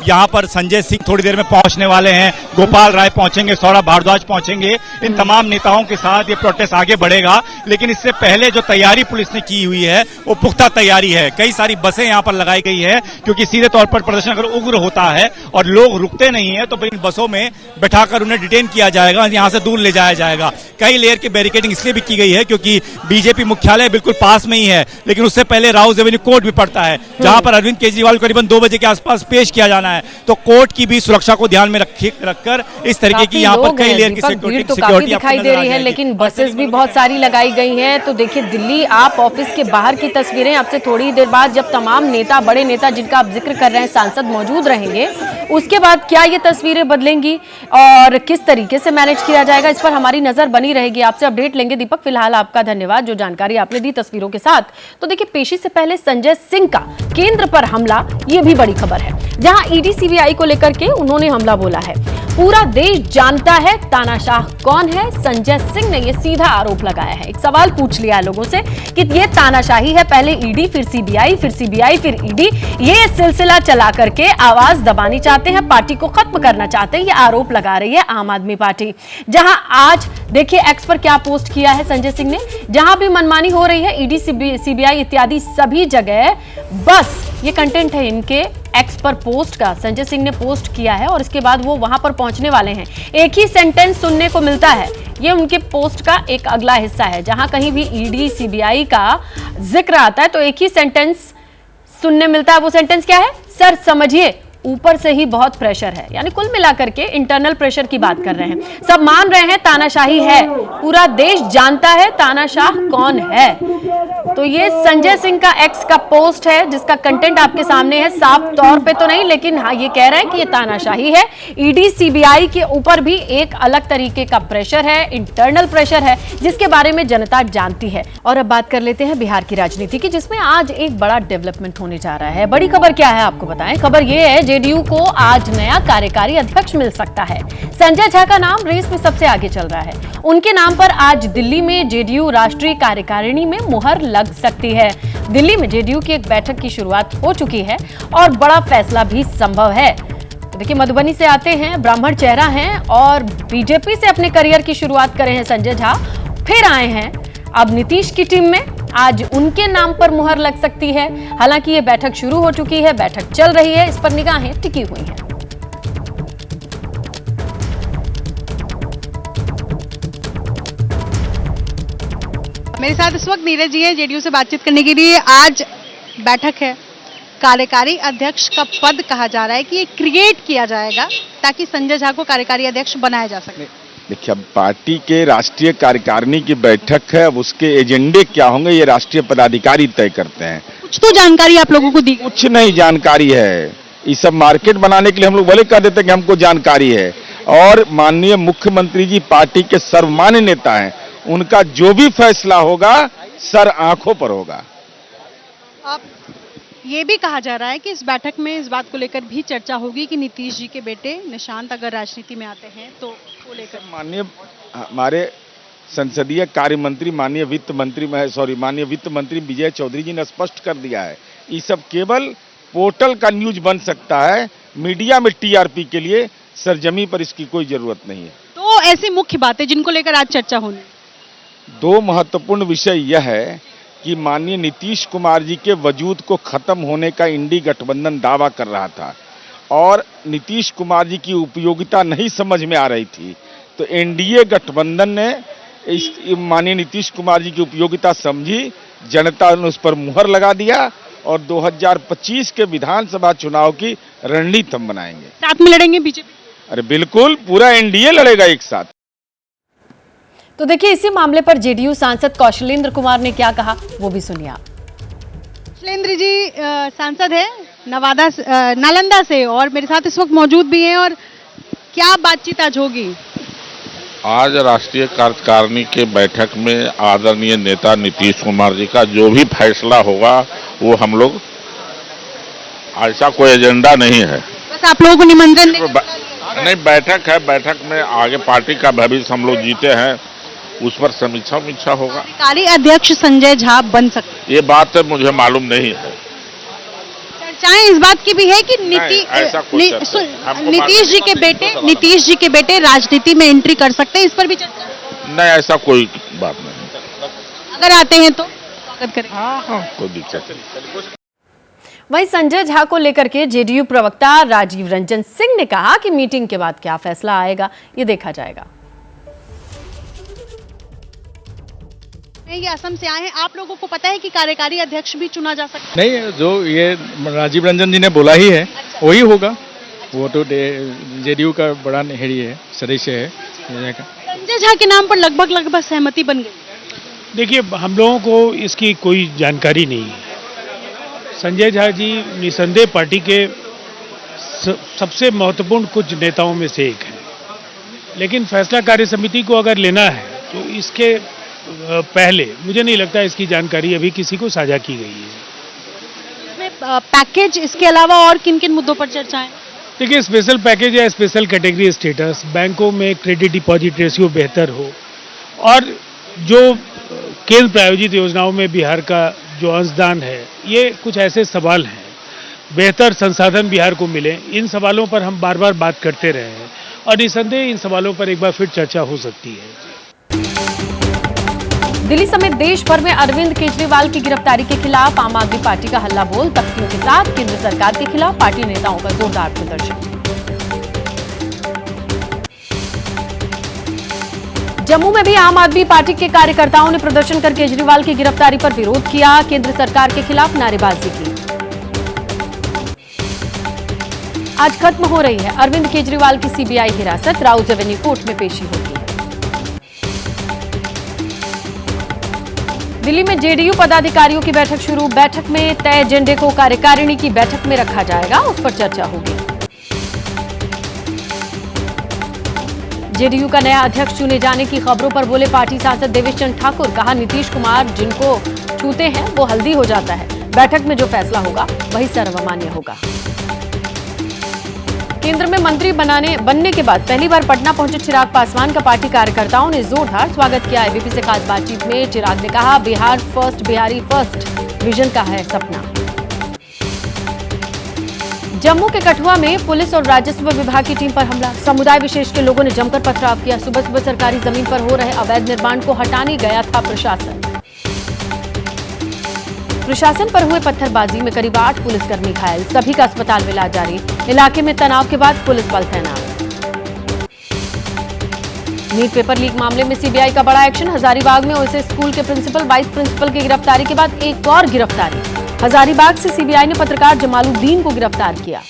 यहाँ पर संजय सिंह थोड़ी देर में पहुंचने वाले हैं, गोपाल राय पहुंचेंगे, सौरभ भारद्वाज पहुंचेंगे। इन तमाम नेताओं के साथ ये प्रोटेस्ट आगे बढ़ेगा। लेकिन इससे पहले जो तैयारी पुलिस ने की हुई है वो पुख्ता तैयारी है। कई सारी बसें यहाँ पर लगाई गई है, क्योंकि सीधे तौर पर प्रदर्शन अगर उग्र होता है और लोग रुकते नहीं है तो फिर इन बसों में बैठाकर उन्हें डिटेन किया जाएगा, यहाँ से दूर ले जाया जाएगा। कई लेयर की बैरिकेडिंग इसलिए भी की गई है क्योंकि बीजेपी मुख्यालय बिल्कुल पास में ही है, लेकिन उससे पहले राउज एवेन्यू कोर्ट भी पड़ता है, जहां पर अरविंद केजरीवाल को करीबन 2 बजे के आसपास पेश किया जाना है। तो कोर्ट की भी सुरक्षा को ध्यान में रखकर इस तरीके की यहाँ पर कई लेयर की सिक्योरिटी दिखाई दे रही है, लेकिन बसेस भी बहुत सारी लगाई गई हैं। तो देखिए दिल्ली आप ऑफिस के बाहर की तस्वीरें, आपसे थोड़ी देर बाद जब तमाम नेता, बड़े नेता जिनका आप जिक्र कर रहे हैं, सांसद मौजूद रहेंगे, उसके बाद क्या ये तस्वीरें बदलेंगी और किस तरीके से मैनेज किया जाएगा, इस पर हमारी नजर बनी रहेगी। आपसे अपडेट लेंगे दीपक। फिलहाल आपका धन्यवाद जो जानकारी आपने दी तस्वीरों के साथ। तो देखिए, पेशी से पहले संजय सिंह का केंद्र पर हमला, ये भी बड़ी खबर है, जहां ईडी सीबीआई को लेकर के उन्होंने हमला बोला है। पूरा देश जानता है तानाशाह कौन है, संजय सिंह ने यह सीधा आरोप लगाया है। एक सवाल पूछ लिया है लोगों से कि ये तानाशाही है, पहले ईडी फिर सीबीआई फिर ईडी, ये सिलसिला चला करके आवाज दबानी चाहते हैं, पार्टी को खत्म करना चाहते हैं, ये आरोप लगा रही है आम आदमी पार्टी। जहां आज देखिए एक्स पर क्या पोस्ट किया है संजय सिंह ने, जहां भी मनमानी हो रही है ईडी सीबीआई इत्यादि सभी जगह, बस ये कंटेंट है इनके एक्स पर पोस्ट का। संजय सिंह ने पोस्ट किया है और इसके बाद वो वहां पर पहुंचने वाले हैं। एक ही सेंटेंस सुनने को मिलता है, ये उनके पोस्ट का एक अगला हिस्सा है। जहां कहीं भी ईडी सीबीआई का जिक्र आता है तो एक ही सेंटेंस सुनने मिलता है। वो सेंटेंस क्या है? सर समझिए ऊपर से ही बहुत प्रेशर है, यानी कुल मिलाकर के इंटरनल प्रेशर की बात कर रहे हैं। सब मान रहे हैं तानाशाही है, पूरा देश जानता है तानाशाह कौन है। तो ये संजय सिंह का एक्स का पोस्ट है जिसका कंटेंट आपके सामने है। साफ तौर पे तो नहीं, लेकिन हाँ ये कह रहे हैं कि ये तानाशाही है। ईडी सीबीआई के ऊपर भी एक अलग तरीके का प्रेशर है, इंटरनल प्रेशर है, जिसके बारे में जनता जानती है। और अब बात कर लेते हैं बिहार की राजनीति की, जिसमें आज एक बड़ा डेवलपमेंट होने जा रहा है। बड़ी खबर क्या है आपको बताएं। खबर ये है, जेडीयू को आज नया कार्यकारी अध्यक्ष मिल सकता है। संजय झा का नाम रेस में सबसे आगे चल रहा है। उनके नाम पर आज दिल्ली में जेडीयू राष्ट्रीय कार्यकारिणी में मुहर लग सकती है। दिल्ली में जेडीयू की एक बैठक की शुरुआत हो चुकी है और बड़ा फैसला भी संभव है। तो देखिए, मधुबनी से आते हैं, ब्राह्मण चेहरा हैं और बीजेपी से अपने करियर की शुरुआत करे हैं संजय झा, फिर आए हैं अब नीतीश की टीम में। आज उनके नाम पर मुहर लग सकती है। हालांकि ये बैठक शुरू हो चुकी है, बैठक चल रही है, इस पर निगाहें टिकी हुई हैं। मेरे साथ इस वक्त नीरज जी है जेडीयू से बातचीत करने के लिए। आज बैठक है, कार्यकारी अध्यक्ष का पद कहा जा रहा है कि ये क्रिएट किया जाएगा ताकि संजय झा को कार्यकारी अध्यक्ष बनाया जा सके। देखिए, अब पार्टी के राष्ट्रीय कार्यकारिणी की बैठक है, अब उसके एजेंडे क्या होंगे ये राष्ट्रीय पदाधिकारी तय करते हैं। कुछ तो जानकारी आप लोगों को दी? कुछ नहीं जानकारी है, ये सब मार्केट बनाने के लिए हम लोग भले कह देते हैं कि हमको जानकारी है। और माननीय मुख्यमंत्री जी पार्टी के सर्वमान्य नेता हैं, उनका जो भी फैसला होगा सर आंखों पर होगा। अब ये भी कहा जा रहा है कि इस बैठक में इस बात को लेकर भी चर्चा होगी कि नीतीश जी के बेटे निशांत अगर राजनीति में आते हैं तो वो लेकर माननीय हमारे संसदीय कार्य मंत्री माननीय वित्त मंत्री विजय चौधरी जी ने स्पष्ट कर दिया है, ये सब केवल पोर्टल का न्यूज बन सकता है, मीडिया में टीआरपी के लिए सरजमी पर इसकी कोई जरूरत नहीं है। तो ऐसी मुख्य बातें जिनको लेकर आज चर्चा होनी। दो महत्वपूर्ण विषय यह है कि माननीय नीतीश कुमार जी के वजूद को खत्म होने का इंडी गठबंधन दावा कर रहा था और नीतीश कुमार जी की उपयोगिता नहीं समझ में आ रही थी, तो एनडीए गठबंधन ने इस माननीय नीतीश कुमार जी की उपयोगिता समझी, जनता ने उस पर मुहर लगा दिया और 2025 के विधानसभा चुनाव की रणनीति हम बनाएंगे। साथ में लड़ेंगे बीजेपी? अरे बिल्कुल, पूरा एनडीए लड़ेगा एक साथ। तो देखिए, इसी मामले पर जेडीयू सांसद कौशलेंद्र कुमार ने क्या कहा, वो भी सुनिए आप। कौशलेंद्र जी सांसद है नालंदा से और मेरे साथ इस वक्त मौजूद भी हैं, और क्या बातचीत आज होगी? आज राष्ट्रीय कार्यकारिणी के बैठक में आदरणीय नेता नीतीश कुमार जी का जो भी फैसला होगा वो हम लोग, ऐसा कोई एजेंडा नहीं है, बस आप लोगों को निमंत्रण नहीं, बैठक है, बैठक में आगे पार्टी का भविष्य हम लोग जीते हैं उस पर समीक्षा होगा। कार्यकारी अध्यक्ष संजय झा बन सकते, ये बात मुझे मालूम नहीं है। चर्चाएं इस बात की भी है कि नीतीश जी के बेटे राजनीति में एंट्री कर सकते हैं, इस पर भी चर्चा? नहीं, ऐसा कोई बात नहीं। अगर आते हैं तो स्वागत करें। हाँ, कोई दिक्कत नहीं। वहीं संजय झा को लेकर के जेडीयू प्रवक्ता राजीव रंजन सिंह ने कहा कि मीटिंग के बाद क्या फैसला आएगा ये देखा जाएगा। ये असम से आए हैं, आप लोगों को पता है कि कार्यकारी अध्यक्ष भी चुना जा सकता है? नहीं, जो ये राजीव रंजन जी ने बोला ही है वही होगा। वो तो जेडीयू का बड़ा हेड़ी है, सदस्य है। संजय झा के नाम पर लगभग सहमति बन गई। देखिए, हम लोगों को इसकी कोई जानकारी नहीं है। संजय झा जी निसंदेह पार्टी के सबसे महत्वपूर्ण कुछ नेताओं में से एक है, लेकिन फैसला कार्य समिति को अगर लेना है तो इसके पहले मुझे नहीं लगता इसकी जानकारी अभी किसी को साझा की गई है। इसमें पैकेज, इसके अलावा और किन किन मुद्दों पर चर्चाएं? देखिए, स्पेशल पैकेज या स्पेशल कैटेगरी स्टेटस, बैंकों में क्रेडिट डिपॉजिट रेशियो बेहतर हो, और जो केंद्र प्रायोजित योजनाओं में बिहार का जो अंशदान है, ये कुछ ऐसे सवाल हैं, बेहतर संसाधन बिहार को मिले, इन सवालों पर हम बार बार बात करते रहे हैं और निसंदेह इन सवालों पर एक बार फिर चर्चा हो सकती है। दिल्ली समेत देश भर में अरविंद केजरीवाल की गिरफ्तारी के खिलाफ आम आदमी पार्टी का हल्ला बोल, तख्तियों के साथ केंद्र सरकार के खिलाफ पार्टी नेताओं का जोरदार प्रदर्शन। जम्मू में भी आम आदमी पार्टी के कार्यकर्ताओं ने प्रदर्शन कर केजरीवाल की गिरफ्तारी पर विरोध किया, केंद्र सरकार के खिलाफ नारेबाजी की। आज खत्म हो रही है अरविंद केजरीवाल की सीबीआई हिरासत। राउज एवेन्यू कोर्ट में पेशी होगी। दिल्ली में जेडीयू पदाधिकारियों की बैठक शुरू। बैठक में तय एजेंडे को कार्यकारिणी की बैठक में रखा जाएगा, उस पर चर्चा होगी। जेडीयू का नया अध्यक्ष चुने जाने की खबरों पर बोले पार्टी सांसद देवेश चंद्र ठाकुर। कहा, नीतीश कुमार जिनको छूते हैं वो हल्दी हो जाता है। बैठक में जो फैसला होगा वही सर्वमान्य होगा। केंद्र में मंत्री बनने के बाद पहली बार पटना पहुंचे चिराग पासवान का पार्टी कार्यकर्ताओं ने जोरदार स्वागत किया। एबीपी से खास बातचीत में चिराग ने कहा, Bihar first, Bihari first vision का है सपना। जम्मू के कठुआ में पुलिस और राजस्व विभाग की टीम पर हमला। समुदाय विशेष के लोगों ने जमकर पथराव किया। सुबह सुबह सरकारी जमीन पर हो रहे अवैध निर्माण को हटाने गया था प्रशासन। प्रशासन पर हुए पत्थरबाजी में करीब 8 पुलिसकर्मी घायल। सभी का अस्पताल में इलाज जारी। इलाके में तनाव के बाद पुलिस बल तैनात। नीट पेपर लीक मामले में सीबीआई का बड़ा एक्शन। हजारीबाग में ओएसएस स्कूल के प्रिंसिपल, वाइस प्रिंसिपल की गिरफ्तारी के बाद एक और गिरफ्तारी। हजारीबाग से सीबीआई ने पत्रकार जमालुद्दीन को गिरफ्तार किया।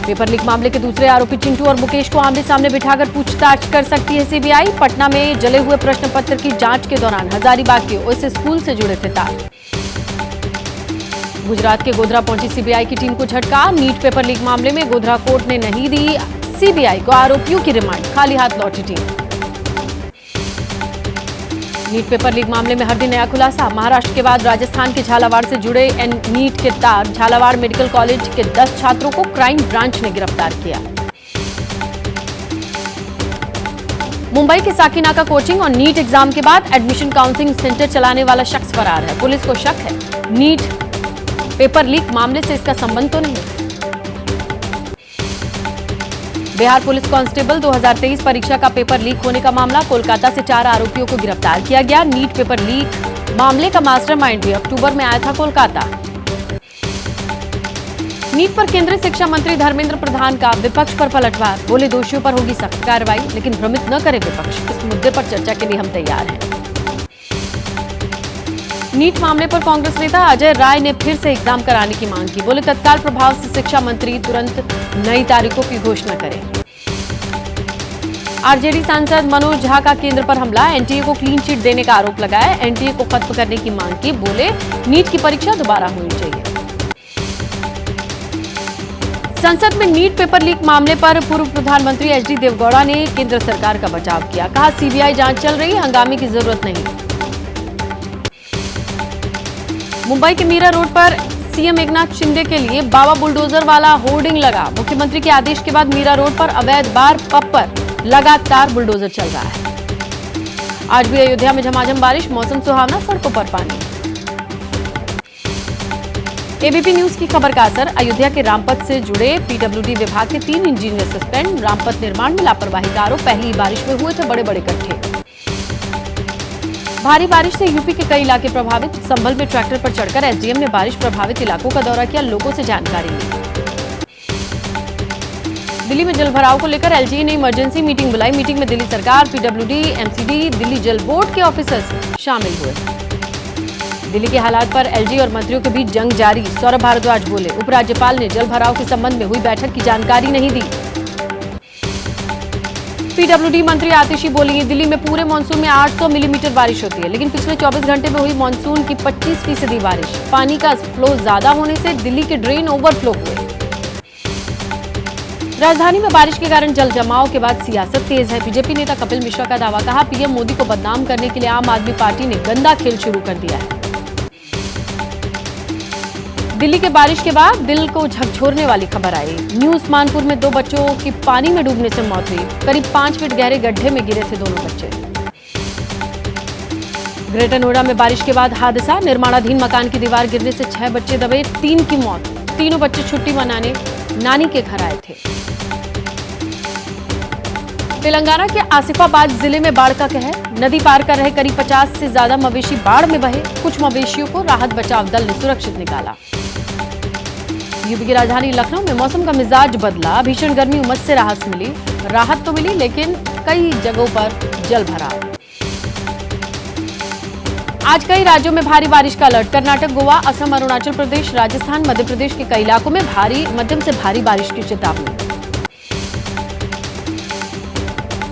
पेपर लीक मामले के दूसरे आरोपी चिंटू और मुकेश को आमने सामने बिठाकर पूछताछ कर सकती है सीबीआई। पटना में जले हुए प्रश्न पत्र की जांच के दौरान हजारीबाग के ओएसएस स्कूल से जुड़े थे तार। गुजरात के गोधरा पहुंची सीबीआई की टीम को झटका। नीट पेपर लीक मामले में गोधरा कोर्ट ने नहीं दी सीबीआई को आरोपियों की रिमांड। खाली हाथ लौटी टीम। नीट पेपर लीक मामले में हर दिन नया खुलासा। महाराष्ट्र के बाद राजस्थान के झालावाड़ से जुड़े नीट के तार। झालावाड़ मेडिकल कॉलेज के 10 छात्रों को क्राइम ब्रांच ने गिरफ्तार किया। मुंबई के साकीनाका कोचिंग और नीट एग्जाम के बाद एडमिशन काउंसलिंग सेंटर चलाने वाला शख्स फरार है। पुलिस को शक है नीट पेपर लीक मामले से इसका संबंध तो नहीं। बिहार पुलिस कांस्टेबल 2023 परीक्षा का पेपर लीक होने का मामला। कोलकाता से 4 आरोपियों को गिरफ्तार किया गया। नीट पेपर लीक मामले का मास्टरमाइंड भी अक्टूबर में आया था कोलकाता। नीट पर केंद्रीय शिक्षा मंत्री धर्मेंद्र प्रधान का विपक्ष पर पलटवार। बोले, दोषियों पर होगी सख्त कार्रवाई, लेकिन भ्रमित न करे विपक्ष। इस मुद्दे पर चर्चा के लिए हम तैयार हैं। नीट मामले पर कांग्रेस नेता अजय राय ने फिर से एग्जाम कराने की मांग की। बोले, तत्काल प्रभाव से शिक्षा मंत्री तुरंत नई तारीखों की घोषणा करें। आरजेडी सांसद मनोज झा का केंद्र पर हमला। एनटीए को क्लीन चिट देने का आरोप लगाया। एनटीए को खत्म करने की मांग की। बोले, नीट की परीक्षा दोबारा होनी चाहिए। संसद में नीट पेपर लीक मामले पर पूर्व प्रधानमंत्री एचडी देवगौड़ा ने केंद्र सरकार का बचाव किया। कहा, सीबीआई जांच चल रही है, हंगामे की जरूरत नहीं। मुंबई के मीरा रोड पर सीएम एकनाथ शिंदे के लिए बाबा बुलडोजर वाला होर्डिंग लगा। मुख्यमंत्री के आदेश के बाद मीरा रोड पर अवैध बार पब पर लगातार बुलडोजर चल रहा है। आज भी अयोध्या में झमाझम बारिश। मौसम सुहावना, सड़कों पर पानी। एबीपी न्यूज की खबर का असर। अयोध्या के रामपथ से जुड़े पीडब्ल्यूडी विभाग के 3 इंजीनियर सस्पेंड। रामपथ निर्माण में लापरवाही का आरोप। पहली बारिश में हुए थे बड़े बड़े गड्ढे। भारी बारिश से यूपी के कई इलाके प्रभावित। संभल में ट्रैक्टर पर चढ़कर एसडीएम ने बारिश प्रभावित इलाकों का दौरा किया, लोगों से जानकारी ली। दिल्ली में जलभराव को लेकर एलजी ने इमरजेंसी मीटिंग बुलाई। मीटिंग में दिल्ली सरकार, पीडब्ल्यूडी, एमसीडी, दिल्ली जल बोर्ड के ऑफिसर्स शामिल हुए। दिल्ली के हालात पर एलजी और मंत्रियों के बीच जंग जारी। सौरभ भारद्वाज बोले, उपराज्यपाल ने जलभराव के संबंध में हुई बैठक की जानकारी नहीं दी। पीडब्ल्यूडी मंत्री आतिशी बोली, दिल्ली में पूरे मानसून में 800 मिलीमीटर बारिश होती है, लेकिन पिछले 24 घंटे में हुई मानसून की 25% बारिश। पानी का फ्लो ज्यादा होने से दिल्ली के ड्रेन ओवरफ्लो हुए। राजधानी में बारिश के कारण जल जमाव के बाद सियासत तेज है। बीजेपी नेता कपिल मिश्रा का दावा। कहा, पीएम मोदी को बदनाम करने के लिए आम आदमी पार्टी ने गंदा खेल शुरू कर दिया है। दिल्ली के बारिश के बाद दिल को झकझोरने वाली खबर आई। न्यू उस्मानपुर में 2 बच्चों की पानी में डूबने से मौत हुई। करीब 5 फीट गहरे गड्ढे में गिरे थे दोनों बच्चे। ग्रेटर नोएडा में बारिश के बाद हादसा। निर्माणाधीन मकान की दीवार गिरने से 6 बच्चे दबे, 3 की मौत। तीनों बच्चे छुट्टी मनाने नानी के घर आए थे। तेलंगाना के आसिफाबाद जिले में बाढ़ का कहर। नदी पार कर रहे करीब 50 से ज्यादा मवेशी बाढ़ में बहे। कुछ मवेशियों को राहत बचाव दल ने सुरक्षित निकाला। यूपी की राजधानी लखनऊ में मौसम का मिजाज बदला। भीषण गर्मी, उमस से राहत तो मिली, लेकिन कई जगहों पर जल भराव। आज कई राज्यों में भारी बारिश का अलर्ट। कर्नाटक, गोवा, असम, अरुणाचल प्रदेश, राजस्थान, मध्य प्रदेश के कई इलाकों में भारी मध्यम से भारी बारिश की चेतावनी।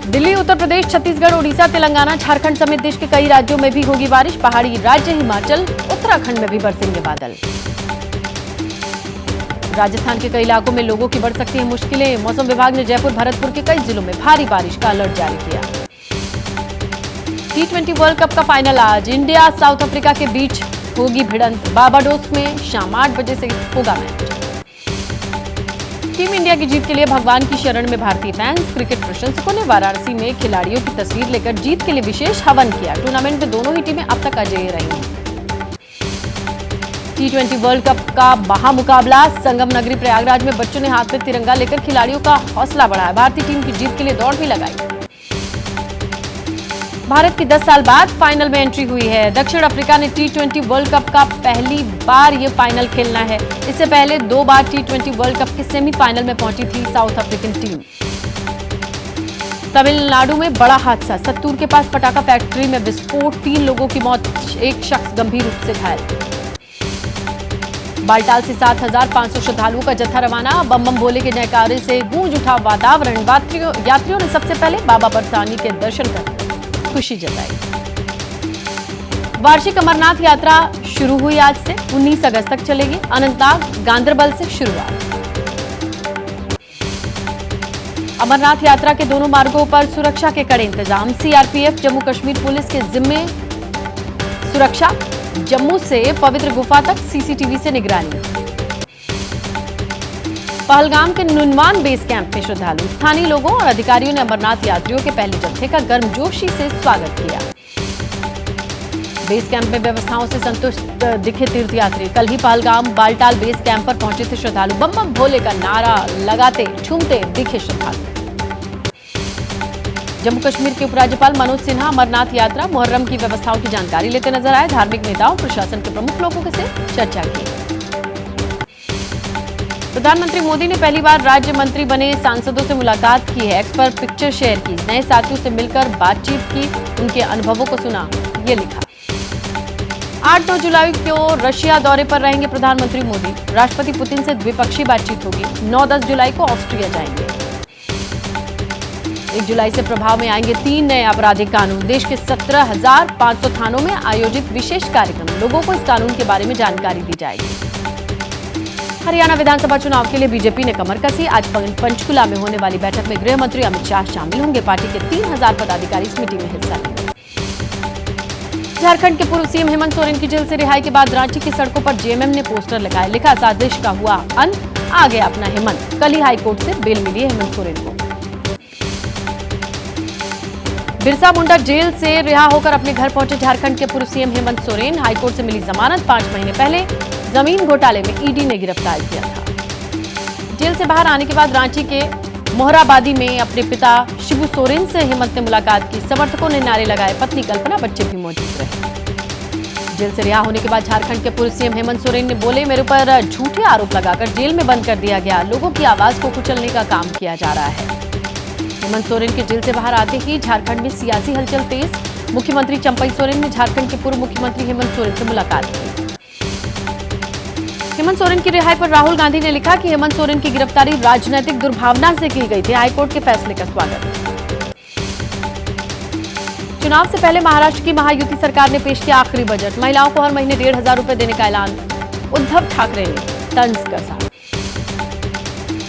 दिल्ली, उत्तर प्रदेश, छत्तीसगढ़, ओडिशा, तेलंगाना, झारखंड समेत देश के कई राज्यों में भी होगी बारिश। पहाड़ी राज्य हिमाचल, उत्तराखंड में भी बरसेंगे बादल। राजस्थान के कई इलाकों में लोगों की बढ़ सकती है मुश्किलें। मौसम विभाग ने जयपुर, भरतपुर के कई जिलों में भारी बारिश का अलर्ट जारी किया। T20 वर्ल्ड कप का फाइनल आज। इंडिया साउथ अफ्रीका के बीच होगी भिड़ंत। बारबाडोस में शाम 8 बजे से होगा मैच। टीम इंडिया की जीत के लिए भगवान की शरण में भारतीय फैंस। क्रिकेट प्रशंसकों ने वाराणसी में खिलाड़ियों की तस्वीर लेकर जीत के लिए विशेष हवन किया। टूर्नामेंट में दोनों ही टीमें अब तक अजेय रही हैं। T20 वर्ल्ड कप का महामुकाबला। संगम नगरी प्रयागराज में बच्चों ने हाथ में तिरंगा लेकर खिलाड़ियों का हौसला बढ़ाया। भारतीय टीम की जीत के लिए दौड़ भी लगाई। भारत की 10 साल बाद फाइनल में एंट्री हुई है। दक्षिण अफ्रीका ने T20 वर्ल्ड कप का पहली बार ये फाइनल खेलना है। इससे पहले 2 बार T20 वर्ल्ड कप के सेमीफाइनल में पहुंची थी साउथ अफ्रीकन टीम। तमिलनाडु में बड़ा हादसा। सत्तूर के पास पटाखा फैक्ट्री में विस्फोट, 3 लोगों की मौत, एक शख्स गंभीर रूप से घायल। बालटाल से 7,500 श्रद्धालुओं का जत्था रवाना। बम बम भोले के जयकारे से गूंज उठा वातावरण। यात्रियों ने सबसे पहले बाबा बरसानी के दर्शन कर खुशी जताई। वार्षिक अमरनाथ यात्रा शुरू हुई आज से, 19 अगस्त तक चलेगी। अनंतनाग, गांदरबल से शुरुआत। अमरनाथ यात्रा के दोनों मार्गों पर सुरक्षा के कड़े इंतजाम। सीआरपीएफ, जम्मू कश्मीर पुलिस के जिम्मे सुरक्षा। जम्मू से पवित्र गुफा तक सीसीटीवी से निगरानी। पहलगाम के नुनवान बेस कैंप में श्रद्धालु, स्थानीय लोगों और अधिकारियों ने अमरनाथ यात्रियों के पहले जत्थे का गर्मजोशी से स्वागत किया। बेस कैंप में व्यवस्थाओं से संतुष्ट दिखे तीर्थयात्री। कल ही पहलगाम बालटाल बेस कैंप पर पहुंचे थे श्रद्धालु। बम बम भोले का नारा लगाते झूमते दिखे श्रद्धालु। जम्मू कश्मीर के उपराज्यपाल मनोज सिन्हा अमरनाथ यात्रा मुहर्रम की व्यवस्थाओं की जानकारी लेते नजर आए। धार्मिक नेताओं, प्रशासन के प्रमुख लोगों से चर्चा की। प्रधानमंत्री मोदी ने पहली बार राज्य मंत्री बने सांसदों से मुलाकात की है। एक्स पर पिक्चर शेयर की। नए साथियों से मिलकर बातचीत की, उनके अनुभवों को सुना, ये लिखा। 8-9 जुलाई को रशिया दौरे पर रहेंगे प्रधानमंत्री मोदी। राष्ट्रपति पुतिन से द्विपक्षीय बातचीत होगी। 9-10 जुलाई को ऑस्ट्रिया जाएंगे। 1 जुलाई से प्रभाव में आएंगे 3 नए आपराधिक कानून। देश के 17,500 थानों में आयोजित विशेष कार्यक्रम। लोगों को इस कानून के बारे में जानकारी दी जाएगी। हरियाणा विधानसभा चुनाव के लिए बीजेपी ने कमर कसी। आज पंचकुला में होने वाली बैठक में गृह मंत्री अमित शाह शामिल होंगे। पार्टी के 3,000 पदाधिकारी इस मीटिंग में हिस्सा लेंगे। झारखंड के पूर्व सीएम हेमंत सोरेन की जेल से रिहाई के बाद रांची की सड़कों पर जेएमएम ने पोस्टर लगाए। लिखा, साजिश का हुआ अंत, आ गया अपना हेमंत। कल ही हाईकोर्ट से बेल मिली है हेमंत सोरेन को। बिरसा मुंडा जेल से रिहा होकर अपने घर पहुंचे झारखंड के पूर्व सीएम हेमंत सोरेन। हाईकोर्ट से मिली जमानत। 5 महीने पहले जमीन घोटाले में ईडी ने गिरफ्तार किया था। जेल से बाहर आने के बाद रांची के मोहराबादी में अपने पिता शिबू सोरेन से हेमंत ने मुलाकात की। समर्थकों ने नारे लगाए। पत्नी कल्पना, बच्चे भी मौजूद रहे। जेल से रिहा होने के बाद झारखंड के पूर्व सीएम हेमंत सोरेन ने बोले, मेरे ऊपर झूठे आरोप लगाकर जेल में बंद कर दिया गया। लोगों की आवाज को कुचलने का काम किया जा रहा है। हेमंत सोरेन के जेल से बाहर आते ही झारखंड में सियासी हलचल तेज। मुख्यमंत्री चंपई सोरेन ने झारखंड के पूर्व मुख्यमंत्री हेमंत सोरेन से मुलाकात की। हेमंत सोरेन की रिहाई पर राहुल गांधी ने लिखा कि हेमंत सोरेन की गिरफ्तारी राजनीतिक दुर्भावना से की गई थी। हाईकोर्ट के फैसले का स्वागत। चुनाव से पहले महाराष्ट्र की महायुति सरकार ने पेश किया आखिरी बजट। महिलाओं को हर महीने 1,500 रुपए देने का ऐलान। उद्धव ठाकरे ने तंज कसा।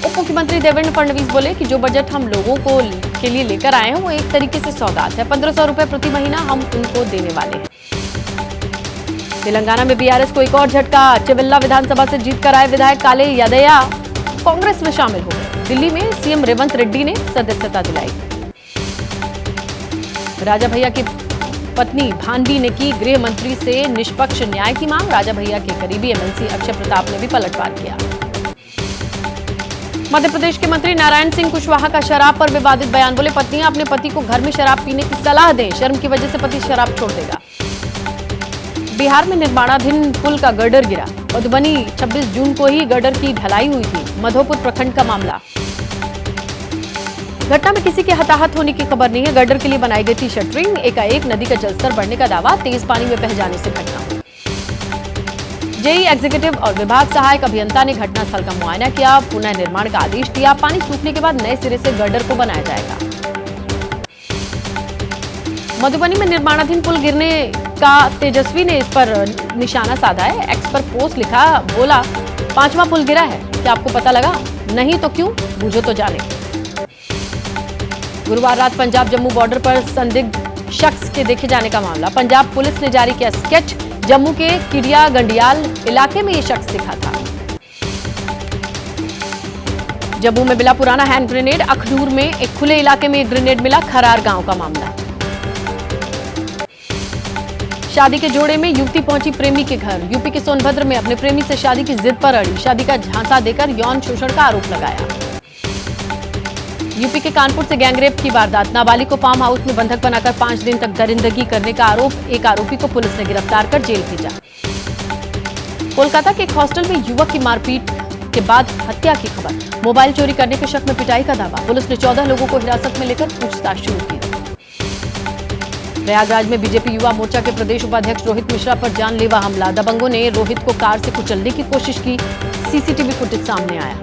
उप मुख्यमंत्री देवेंद्र फडणवीस बोले कि जो बजट हम लोगों को के लिए लेकर आए हैं वो एक तरीके से सौगात है। 1,500 रुपए प्रति महीना हम उनको देने वाले हैं। तेलंगाना में बीआरएस को एक और झटका। चिविल्ला विधानसभा से जीतकर आए विधायक काले यादया कांग्रेस में शामिल हो गए। दिल्ली में सीएम रेवंत रेड्डी ने सदस्यता दिलाई। राजा भैया की पत्नी भांडी ने की गृह मंत्री से निष्पक्ष न्याय की मांग। राजा भैया के करीबी एमएलसी अक्षय प्रताप ने भी पलटवार किया। मध्य प्रदेश के मंत्री नारायण सिंह कुशवाहा का शराब पर विवादित बयान। बोले, पत्नियां अपने पति को घर में शराब पीने की सलाह दें, शर्म की वजह से पति शराब छोड़ देगा। बिहार में निर्माणाधीन पुल का गर्डर गिरा। मधुबनी 26 जून को ही गर्डर की ढलाई हुई थी। मधोपुर प्रखंड का मामला। घटना में किसी के हताहत होने की खबर नहीं है। गर्डर के लिए बनाई गई थी शटरिंग, एकाएक नदी का जलस्तर बढ़ने का दावा, तेज पानी में बह जाने से घटना हुई। जेई एग्जीक्यूटिव और विभाग सहायक अभियंता ने घटनास्थल का मुआयना किया, पुनः निर्माण का आदेश दिया। पानी सूखने के बाद नए सिरे से गर्डर को बनाया जाएगा। मधुबनी में निर्माणाधीन पुल गिरने का तेजस्वी ने इस पर निशाना साधा है। एक्स पर पोस्ट लिखा, बोला 5वां पुल गिरा है, क्या आपको पता लगा? नहीं तो क्यों, बूझो तो जाने। गुरुवार रात पंजाब जम्मू बॉर्डर पर संदिग्ध शख्स के देखे जाने का मामला। पंजाब पुलिस ने जारी किया स्केच। जम्मू के किडिया गंडियाल इलाके में ये शख्स दिखा था। जम्मू में मिला पुराना हैंड ग्रेनेड। अखनूर में एक खुले इलाके में एक ग्रेनेड मिला। खरार गांव का मामला। शादी के जोड़े में युवती पहुंची प्रेमी के घर। यूपी के सोनभद्र में अपने प्रेमी से शादी की जिद पर अड़ी। शादी का झांसा देकर यौन शोषण का आरोप लगाया। यूपी के कानपुर से गैंगरेप की वारदात। नाबालिग को फार्म हाउस में बंधक बनाकर 5 दिन तक दरिंदगी करने का आरोप। एक आरोपी को पुलिस ने गिरफ्तार कर जेल भेजा। कोलकाता के एक हॉस्टल में युवक की मारपीट के बाद हत्या की खबर। मोबाइल चोरी करने के शक में पिटाई का दावा। पुलिस ने 14 लोगों को हिरासत में लेकर पूछताछ शुरू की। प्रयागराज में बीजेपी युवा मोर्चा के प्रदेश उपाध्यक्ष रोहित मिश्रा पर जानलेवा हमला। दबंगों ने रोहित को कार से कुचलने की कोशिश की। सीसीटीवी फुटेज सामने आया।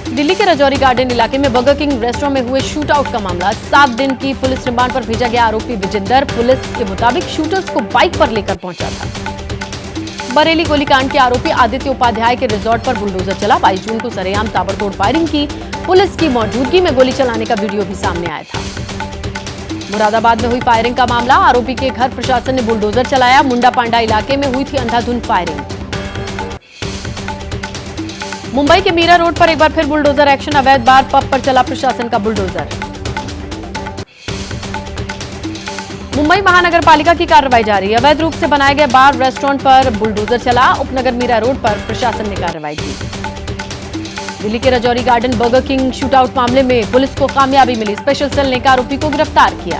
दिल्ली के रजौरी गार्डन इलाके में बर्गर किंग रेस्टोरेंट में हुए शूट आउट का मामला। 7 दिन की पुलिस रिमांड पर भेजा गया आरोपी विजेंदर पुलिस के मुताबिक शूटर्स को बाइक पर लेकर पहुंचा था। बरेली गोलीकांड के आरोपी आदित्य उपाध्याय के रिजॉर्ट पर बुलडोजर चला। 22 जून को सरेआम ताबड़तोड़ फायरिंग की। पुलिस की मौजूदगी में गोली चलाने का वीडियो भी सामने आया था। मुरादाबाद में हुई फायरिंग का मामला। आरोपी के घर प्रशासन ने बुलडोजर चलाया। मुंडा पांडा इलाके में हुई थी अंधाधुंध फायरिंग। मुंबई के मीरा रोड पर एक बार फिर बुलडोजर एक्शन। अवैध बार पब पर चला प्रशासन का बुलडोजर। मुंबई महानगर पालिका की कार्रवाई जारी। अवैध रूप से बनाए गए बार रेस्टोरेंट पर बुलडोजर चला। उपनगर मीरा रोड पर प्रशासन ने कार्रवाई की। दिल्ली के Rajouri garden burger king shootout मामले में पुलिस को कामयाबी मिली। स्पेशल सेल ने आरोपी को गिरफ्तार किया।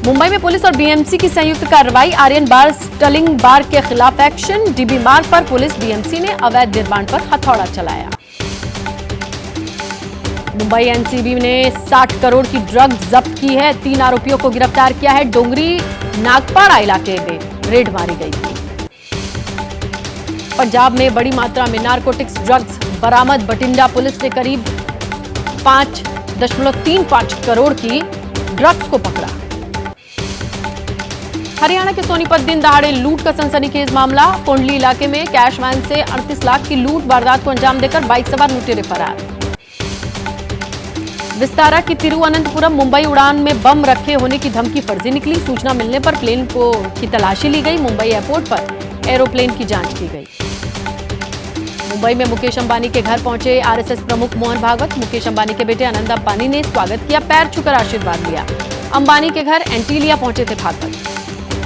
मुंबई में पुलिस और बीएमसी की संयुक्त कार्रवाई। आर्यन बार स्टलिंग बार के खिलाफ एक्शन। डीबी मार्ग पर पुलिस बीएमसी ने अवैध निर्माण पर हथौड़ा चलाया। मुंबई एनसीबी ने 60 करोड़ की ड्रग जब्त की है। 3 आरोपियों को गिरफ्तार किया है। डोंगरी नागपाड़ा इलाके में रेड मारी गई थी। पंजाब में बड़ी मात्रा में नारकोटिक्स ड्रग्स बरामद। बठिंडा पुलिस ने करीब 5.35 करोड़ की ड्रग्स को पकड़ा। हरियाणा के सोनीपत दिन दहाड़े लूट का सनसनीखेज मामला। कोंडली इलाके में कैश वैन से 38 लाख की लूट। वारदात को अंजाम देकर बाइक सवार लुटेरे फरार। विस्तारा की तिरुवनंतपुरम मुंबई उड़ान में बम रखे होने की धमकी फर्जी निकली। सूचना मिलने पर प्लेन की तलाशी ली गई। मुंबई एयरपोर्ट पर एरोप्लेन की जांच की गई। मुंबई में मुकेश अंबानी के घर पहुंचे आरएसएस प्रमुख मोहन भागवत। मुकेश अंबानी के बेटे आनंद अंबानी ने स्वागत किया, पैर छूकर आशीर्वाद लिया। अंबानी के घर एंटीलिया पहुंचे थे भागवत।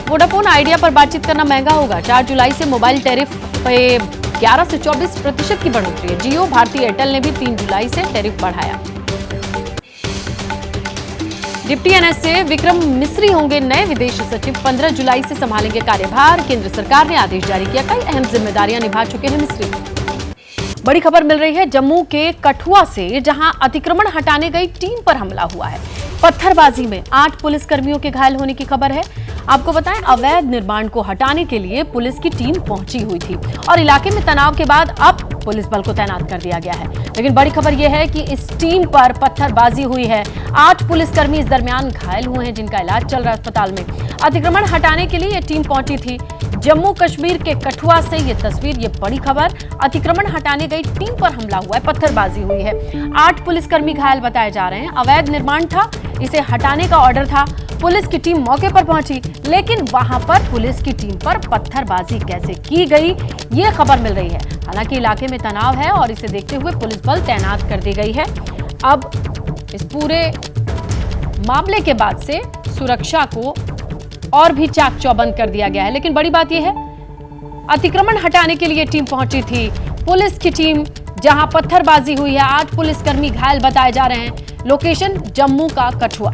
वोडाफोन आइडिया पर बातचीत करना महंगा होगा। 4 जुलाई से मोबाइल टैरिफ पे 11 से 24% की बढ़ोतरी है। जियो, भारती एयरटेल ने भी 3 जुलाई से टैरिफ बढ़ाया। डिप्टी एनएसए विक्रम मिस्री होंगे नए विदेश सचिव। 15 जुलाई से संभालेंगे कार्यभार। केंद्र सरकार ने आदेश जारी किया। कई अहम जिम्मेदारियां निभा चुके हैं मिस्री। बड़ी खबर मिल रही है जम्मू के कठुआ से, जहां अतिक्रमण हटाने गई टीम पर हमला हुआ है। पत्थरबाजी में 8 पुलिसकर्मियों के घायल होने की खबर है। आपको बताएं, अवैध निर्माण को हटाने के लिए पुलिस की टीम पहुंची हुई थी और इलाके में तनाव के बाद अब पुलिस बल को तैनात कर दिया गया है। लेकिन बड़ी खबर यह है कि इस टीम पर पत्थरबाजी हुई है। 8 पुलिसकर्मी इस दरमियान घायल हुए हैं, जिनका इलाज चल रहा है अस्पताल में। अतिक्रमण हटाने के लिए यह टीम पहुंची थी। जम्मू कश्मीर के कठुआ से ये तस्वीर, ये बड़ी खबर। अतिक्रमण हटाने गई टीम पर हमला हुआ है, पत्थरबाजी हुई है। 8 पुलिसकर्मी घायल बताए जा रहे हैं। अवैध निर्माण था, इसे हटाने का ऑर्डर था। पुलिस की टीम मौके पर पहुंची, लेकिन वहां पर पुलिस की टीम पर पत्थरबाजी कैसे की गई, ये खबर मिल रही है। हालांकि इलाके में तनाव है और इसे देखते हुए पुलिस बल तैनात कर दी गई है। अब इस पूरे मामले के बाद से सुरक्षा को और भी चाक चौबंद कर दिया गया है। लेकिन बड़ी बात यह है, अतिक्रमण हटाने के लिए टीम पहुंची थी, पुलिस की टीम, जहां पत्थरबाजी हुई है। 8 पुलिसकर्मी घायल बताए जा रहे हैं। लोकेशन जम्मू का कठुआ।